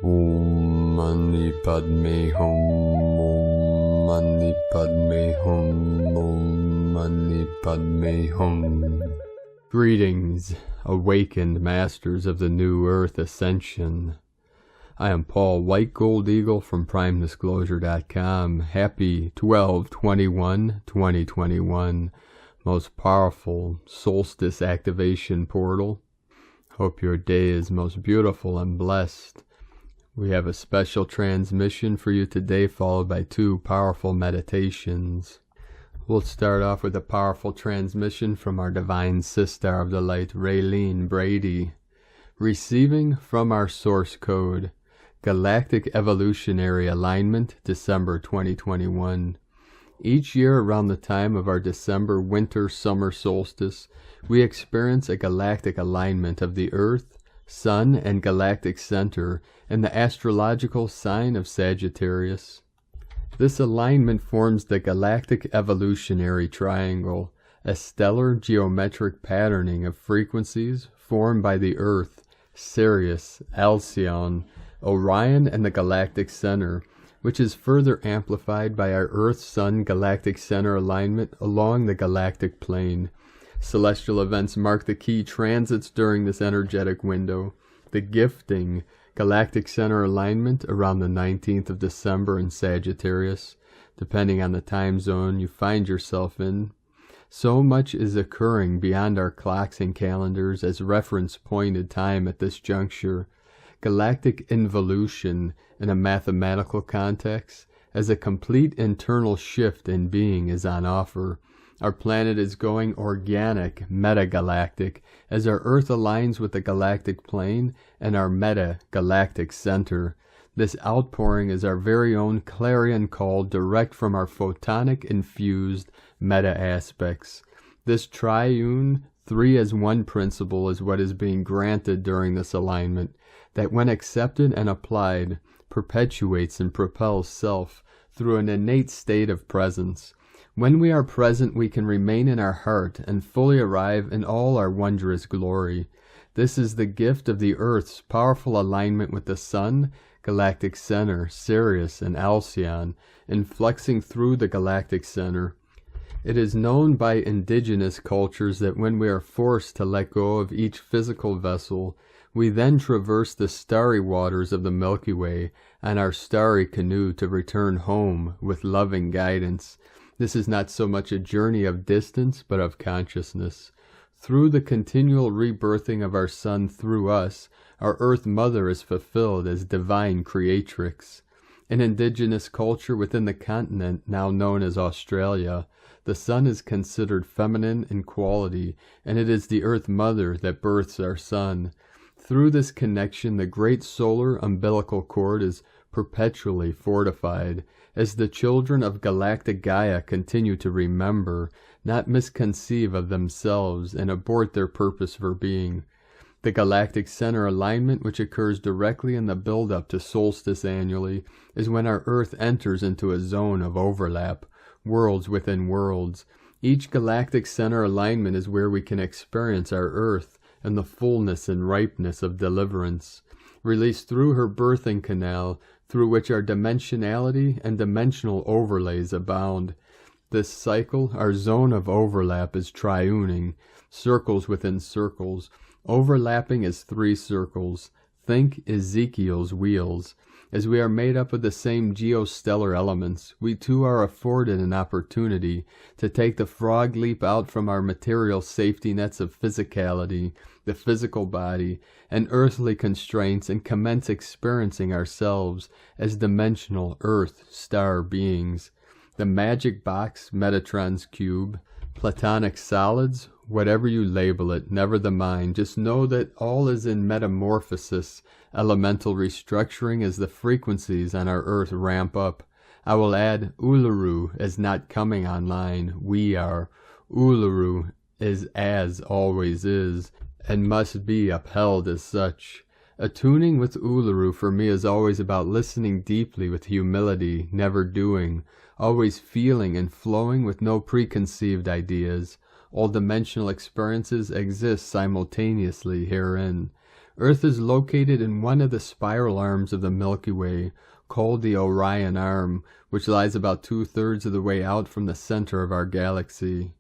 Om Mani Padme Hum, Om Mani Padme Hum, Om Mani Padme Hum. Greetings, awakened masters of the New Earth Ascension. I am Paul White Gold Eagle from PrimeDisclosure.com. Happy 12/21/2021, most powerful Solstice activation portal. Hope your day is most beautiful and blessed. We have a special transmission for you today, followed by 2 powerful meditations. We'll start off with a powerful transmission from our Divine Sister of the Light, Raylene Brady, receiving from our source code, Galactic Evolutionary Alignment, December 2021. Each year around the time of our December winter-summer solstice, we experience a galactic alignment of the Earth, Sun, and galactic center in the astrological sign of Sagittarius. This alignment forms the Galactic Evolutionary Triangle, a stellar geometric patterning of frequencies formed by the Earth, Sirius, Alcyon, Orion, and the galactic center, which is further amplified by our Earth-Sun galactic center alignment along the galactic plane. Celestial events mark the key transits during this energetic window. The gifting galactic center alignment around the 19th of December in Sagittarius, depending on the time zone you find yourself in. So much is occurring beyond our clocks and calendars as reference-pointed time at this juncture. Galactic involution in a mathematical context, as a complete internal shift in being is on offer. Our planet is going organic, metagalactic, as our Earth aligns with the galactic plane and our meta-galactic center. This outpouring is our very own clarion call direct from our photonic-infused meta-aspects. This triune, 3 as 1 principle is what is being granted during this alignment, that when accepted and applied, perpetuates and propels self through an innate state of presence. When we are present, we can remain in our heart and fully arrive in all our wondrous glory. This is the gift of the Earth's powerful alignment with the Sun, galactic center, Sirius, and Alcyon, influxing through the galactic center. It is known by indigenous cultures that when we are forced to let go of each physical vessel, we then traverse the starry waters of the Milky Way on our starry canoe to return home with loving guidance. This is not so much a journey of distance, but of consciousness. Through the continual rebirthing of our Sun through us, our Earth Mother is fulfilled as divine creatrix. In indigenous culture within the continent now known as Australia, the Sun is considered feminine in quality, and it is the Earth Mother that births our Sun. Through this connection, the great solar umbilical cord is perpetually fortified, as the children of galactic Gaia continue to remember, not misconceive of themselves, and abort their purpose for being. The galactic center alignment, which occurs directly in the build-up to solstice annually, is when our Earth enters into a zone of overlap, worlds within worlds. Each galactic center alignment is where we can experience our Earth and the fullness and ripeness of deliverance, released through her birthing canal, through which our dimensionality and dimensional overlays abound. This cycle, our zone of overlap, is triuning, circles within circles, overlapping as 3 circles. Think Ezekiel's wheels. As we are made up of the same geostellar elements, we too are afforded an opportunity to take the frog leap out from our material safety nets of physicality, the physical body, and earthly constraints, and commence experiencing ourselves as dimensional Earth star beings. The magic box, Metatron's cube, platonic solids, whatever you label it, never the mind. Just know that all is in metamorphosis, elemental restructuring as the frequencies on our Earth ramp up. I will add Uluru as not coming online. We are. Uluru is as always is, and must be upheld as such. Attuning with Uluru for me is always about listening deeply with humility, never doing, always feeling and flowing with no preconceived ideas. All dimensional experiences exist simultaneously herein. Earth is located in one of the spiral arms of the Milky Way, called the Orion Arm, which lies about 2/3 of the way out from the center of our galaxy.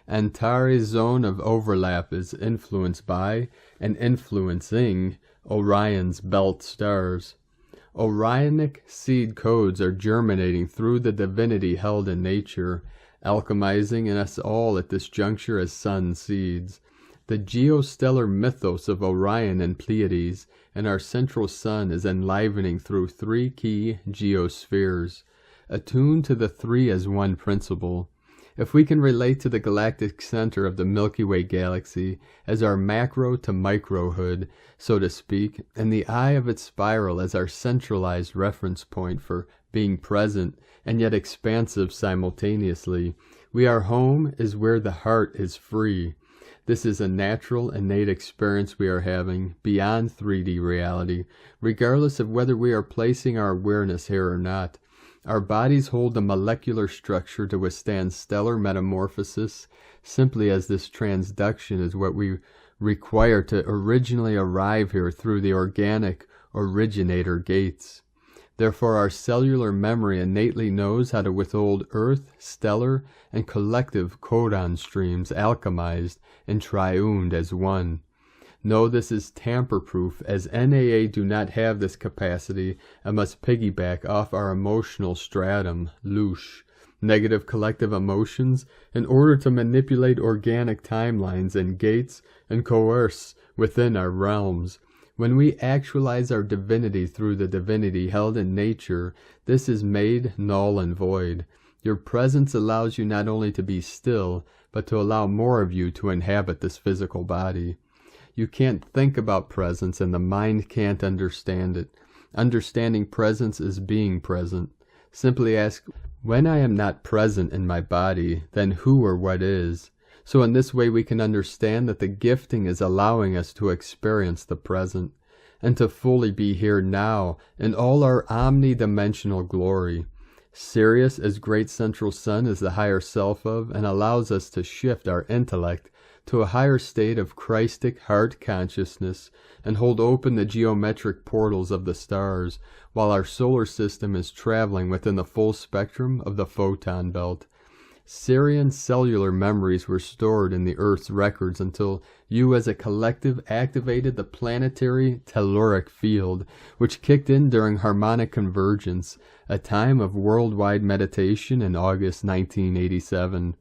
Antares' zone of overlap is influenced by and influencing Orion's belt stars. Orionic seed codes are germinating through the divinity held in nature, alchemizing in us all at this juncture as sun seeds. The geostellar mythos of Orion and Pleiades and our central sun is enlivening through 3 key geospheres, attuned to the 3 as one principle. If we can relate to the galactic center of the Milky Way galaxy as our macro to microhood, so to speak, and the eye of its spiral as our centralized reference point for being present and yet expansive simultaneously, our home is where the heart is free. This is a natural, innate experience we are having beyond 3D reality, regardless of whether we are placing our awareness here or not. Our bodies hold the molecular structure to withstand stellar metamorphosis, simply as this transduction is what we require to originally arrive here through the organic originator gates. Therefore, our cellular memory innately knows how to withhold Earth, stellar, and collective codon streams alchemized and triuned as one. No, this is tamper-proof, as NAA do not have this capacity and must piggyback off our emotional stratum, loosh, negative collective emotions, in order to manipulate organic timelines and gates and coerce within our realms. When we actualize our divinity through the divinity held in nature, this is made null and void. Your presence allows you not only to be still, but to allow more of you to inhabit this physical body. You can't think about presence, and the mind can't understand it. Understanding presence is being present. Simply ask, when I am not present in my body, then who or what is? So in this way we can understand that the gifting is allowing us to experience the present, and to fully be here now in all our omnidimensional glory. Sirius, as great central sun, is the higher self of, and allows us to shift our intellect to a higher state of Christic heart consciousness and hold open the geometric portals of the stars, while our solar system is traveling within the full spectrum of the photon belt. Sirian cellular memories were stored in the Earth's records until you as a collective activated the planetary telluric field, which kicked in during harmonic convergence, a time of worldwide meditation in August 1987.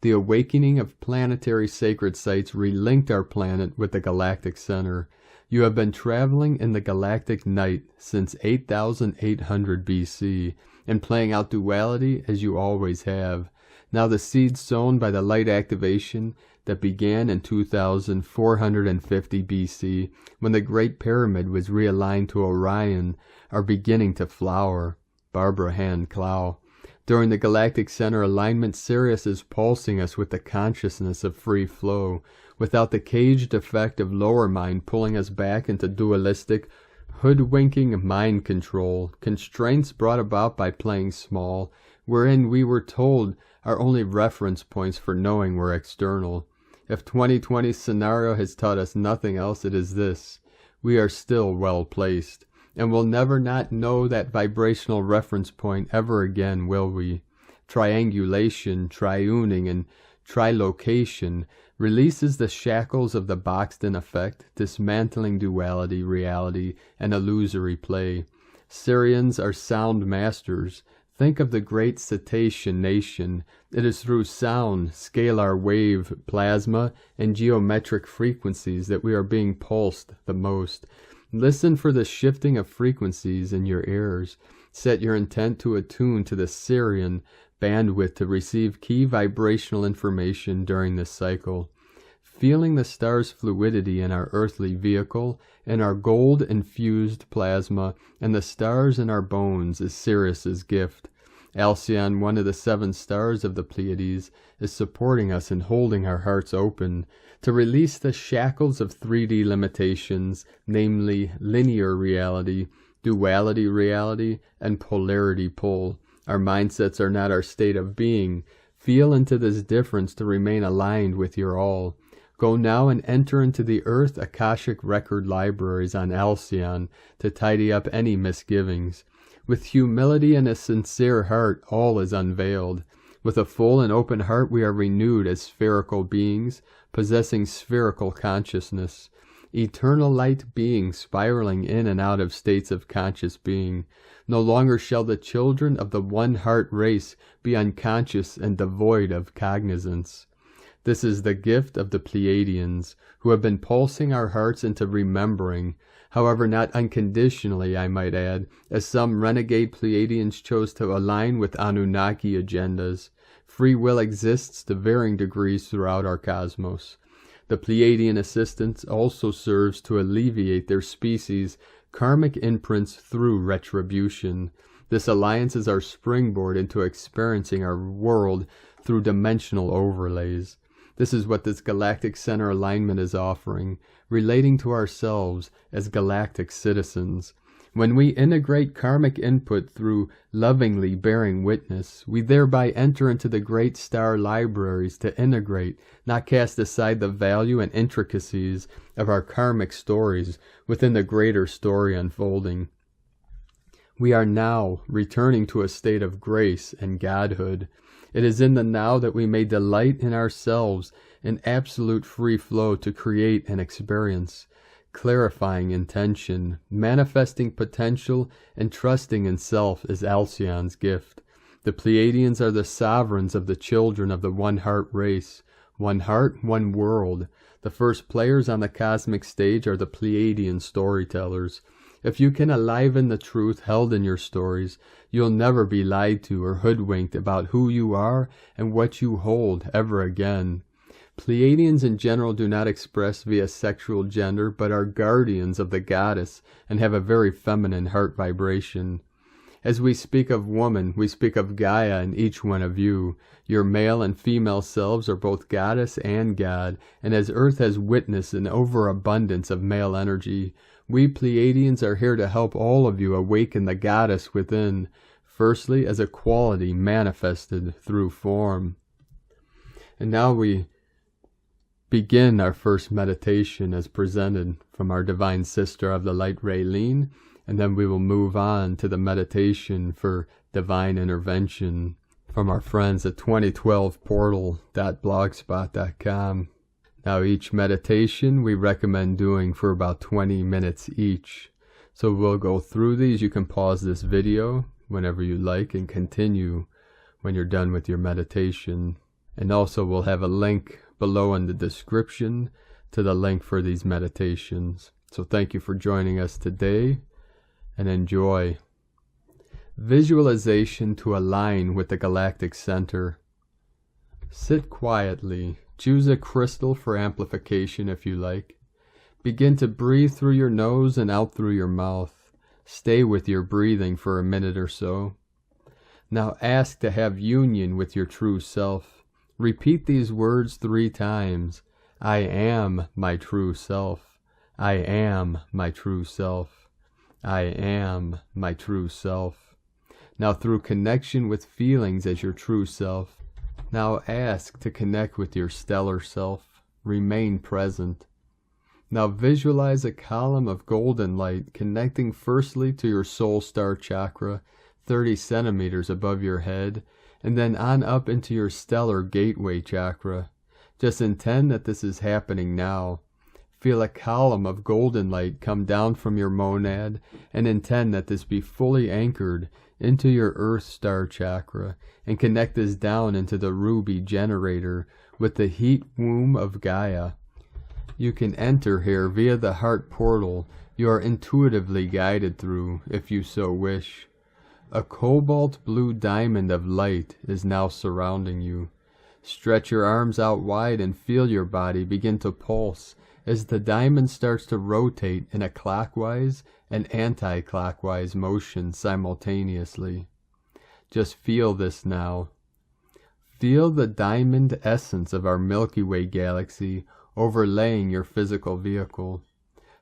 The awakening of planetary sacred sites relinked our planet with the galactic center. You have been traveling in the galactic night since 8800 BC, and playing out duality as you always have. Now the seeds sown by the light activation that began in 2450 BC, when the Great Pyramid was realigned to Orion, are beginning to flower. Barbara Hand Clow. During the galactic center alignment, Sirius is pulsing us with the consciousness of free flow, without the caged effect of lower mind pulling us back into dualistic, hoodwinking mind control, constraints brought about by playing small, wherein we were told are only reference points for knowing we're external. If 2020's scenario has taught us nothing else, it is this: we are still well placed, and will never not know that vibrational reference point ever again, will we? Triangulation, triuning, and trilocation releases the shackles of the boxed-in effect, dismantling duality, reality, and illusory play. Syrians are sound masters. Think of the great cetacean nation. It is through sound, scalar wave, plasma, and geometric frequencies that we are being pulsed the most. Listen for the shifting of frequencies in your ears. Set your intent to attune to the Syrian bandwidth to receive key vibrational information during this cycle. Feeling the star's fluidity in our earthly vehicle, and our gold-infused plasma, and the stars in our bones is Sirius's gift. Alcyon, one of the 7 stars of the Pleiades, is supporting us in holding our hearts open to release the shackles of 3D limitations, namely linear reality, duality reality, and polarity pull. Our mindsets are not our state of being. Feel into this difference to remain aligned with your all. Go now and enter into the Earth Akashic record libraries on Alcyon to tidy up any misgivings. With humility and a sincere heart, all is unveiled. With a full and open heart, we are renewed as spherical beings, possessing spherical consciousness. Eternal light beings spiraling in and out of states of conscious being. No longer shall the children of the one heart race be unconscious and devoid of cognizance. This is the gift of the Pleiadians, who have been pulsing our hearts into remembering, however not unconditionally, I might add, as some renegade Pleiadians chose to align with Anunnaki agendas. Free will exists to varying degrees throughout our cosmos. The Pleiadian assistance also serves to alleviate their species' karmic imprints through retribution. This alliance is our springboard into experiencing our world through dimensional overlays. This is what this galactic center alignment is offering, relating to ourselves as galactic citizens. When we integrate karmic input through lovingly bearing witness, we thereby enter into the great star libraries to integrate, not cast aside the value and intricacies of our karmic stories within the greater story unfolding. We are now returning to a state of grace and godhood. It is in the now that we may delight in ourselves in absolute free flow to create and experience, clarifying intention, manifesting potential, and trusting in self is Alcyon's gift. The Pleiadians are the sovereigns of the children of the one heart race. One heart, one world. The first players on the cosmic stage are the Pleiadian storytellers. If you can enliven the truth held in your stories, you'll never be lied to or hoodwinked about who you are and what you hold ever again. Pleiadians in general do not express via sexual gender, but are guardians of the goddess and have a very feminine heart vibration. As we speak of woman, we speak of Gaia in each one of you. Your male and female selves are both goddess and god, and as Earth has witnessed an overabundance of male energy, we Pleiadians are here to help all of you awaken the goddess within, firstly as a quality manifested through form. And now we begin our first meditation as presented from our Divine Sister of the Light Ray, Lynn, and then we will move on to the meditation for divine intervention from our friends at 2012portal.blogspot.com. Now each meditation we recommend doing for about 20 minutes each. So we'll go through these. You can pause this video whenever you like and continue when you're done with your meditation. And also we'll have a link below in the description to the link for these meditations. So thank you for joining us today and enjoy. Visualization to align with the galactic center. Sit quietly. Choose a crystal for amplification if you like. Begin to breathe through your nose and out through your mouth. Stay with your breathing for a minute or so. Now ask to have union with your true self. Repeat these words 3 times. I am my true self. I am my true self. I am my true self. Now through connection with feelings as your true self, now ask to connect with your stellar self. Remain present. Now visualize a column of golden light connecting firstly to your soul star chakra, 30 centimeters above your head, and then on up into your stellar gateway chakra. Just intend that this is happening now. Feel a column of golden light come down from your monad and intend that this be fully anchored into your earth star chakra and connect this down into the ruby generator with the heat womb of Gaia. You can enter here via the heart portal you are intuitively guided through if you so wish. A cobalt blue diamond of light is now surrounding you. Stretch your arms out wide and feel your body begin to pulse as the diamond starts to rotate in a clockwise and anti-clockwise motion simultaneously. Just feel this now. Feel the diamond essence of our Milky Way galaxy overlaying your physical vehicle.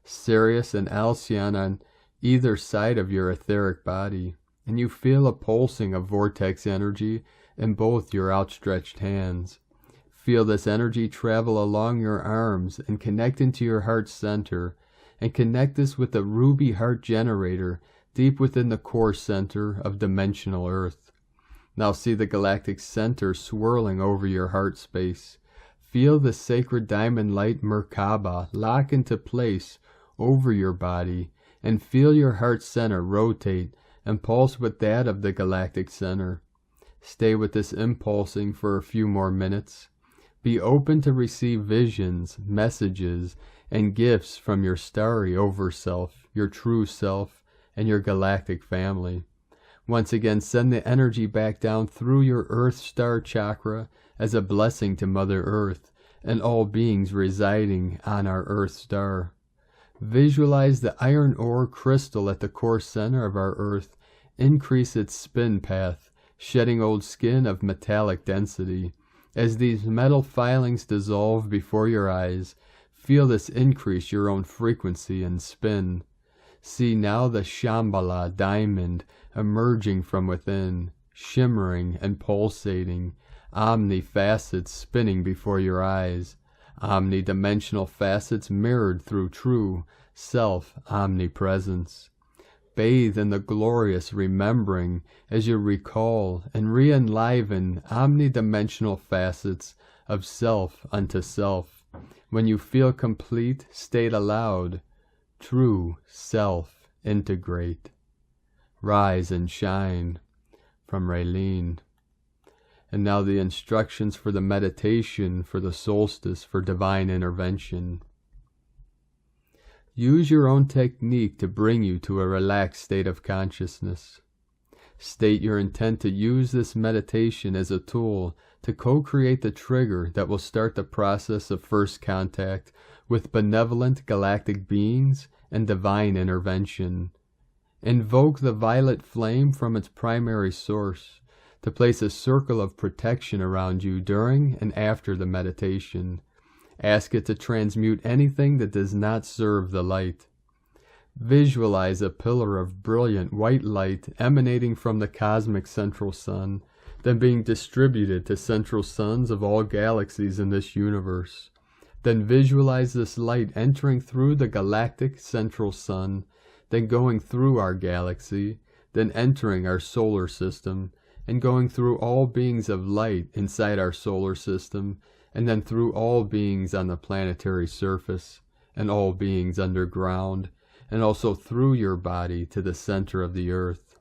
Sirius and Alcyon on either side of your etheric body, and you feel a pulsing of vortex energy in both your outstretched hands. Feel this energy travel along your arms and connect into your heart center, and connect this with the ruby heart generator deep within the core center of dimensional Earth. Now see the galactic center swirling over your heart space. Feel the sacred diamond light Merkaba lock into place over your body, and feel your heart center rotate and pulse with that of the galactic center. Stay with this impulsing for a few more minutes. Be open to receive visions, messages, and gifts from your starry overself, your true self, and your galactic family. Once again, send the energy back down through your Earth Star chakra as a blessing to Mother Earth and all beings residing on our Earth Star. Visualize the iron ore crystal at the core center of our Earth increase its spin path, shedding old skin of metallic density. As these metal filings dissolve before your eyes, feel this increase your own frequency and spin. See now the Shambhala diamond emerging from within, shimmering and pulsating, omni-facets spinning before your eyes, omni-dimensional facets mirrored through true self-omnipresence. Bathe in the glorious remembering as you recall and re-enliven omni-dimensional facets of self unto self. When you feel complete, state aloud, true self integrate. Rise and shine. From Raylene. And now the instructions for the meditation for the solstice for divine intervention. Use your own technique to bring you to a relaxed state of consciousness. State your intent to use this meditation as a tool to co-create the trigger that will start the process of first contact with benevolent galactic beings and divine intervention. Invoke the violet flame from its primary source to place a circle of protection around you during and after the meditation. Ask it to transmute anything that does not serve the light. Visualize a pillar of brilliant white light emanating from the cosmic central sun, then being distributed to central suns of all galaxies in this universe. Then visualize this light entering through the galactic central sun, then going through our galaxy, then entering our solar system, and going through all beings of light inside our solar system, and then through all beings on the planetary surface, and all beings underground, and also through your body to the center of the earth.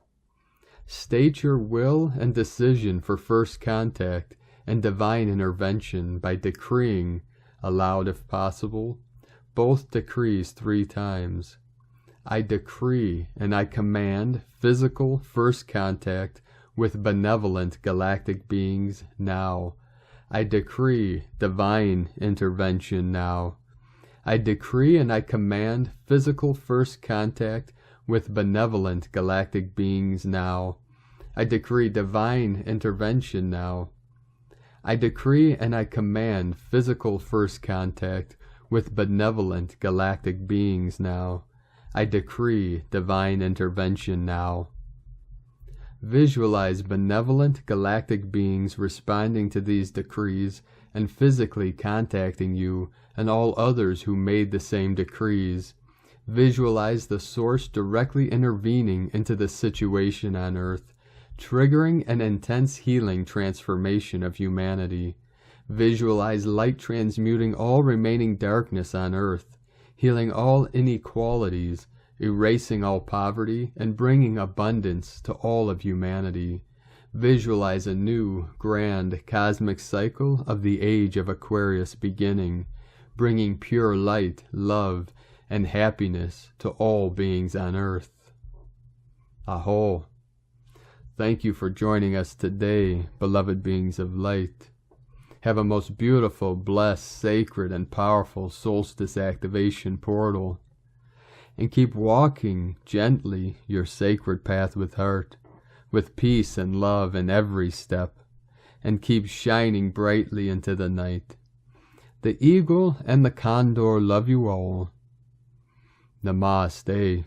State your will and decision for first contact and divine intervention by decreeing, aloud if possible, both decrees 3 times. I decree and I command physical first contact with benevolent galactic beings now. I decree divine intervention now. I decree and I command physical first contact with benevolent galactic beings now. I decree divine intervention now. I decree and I command physical first contact with benevolent galactic beings now. I decree divine intervention now. Visualize benevolent galactic beings responding to these decrees and physically contacting you and all others who made the same decrees. Visualize the source directly intervening into the situation on Earth, triggering an intense healing transformation of humanity. Visualize light transmuting all remaining darkness on Earth, healing all inequalities, erasing all poverty, and bringing abundance to all of humanity. Visualize a new, grand, cosmic cycle of the age of Aquarius beginning, bringing pure light, love, and happiness to all beings on Earth. Aho. Thank you for joining us today, beloved beings of light. Have a most beautiful, blessed, sacred, and powerful solstice activation portal. And keep walking gently your sacred path with heart, with peace and love in every step, and keep shining brightly into the night. The eagle and the condor love you all. Namaste.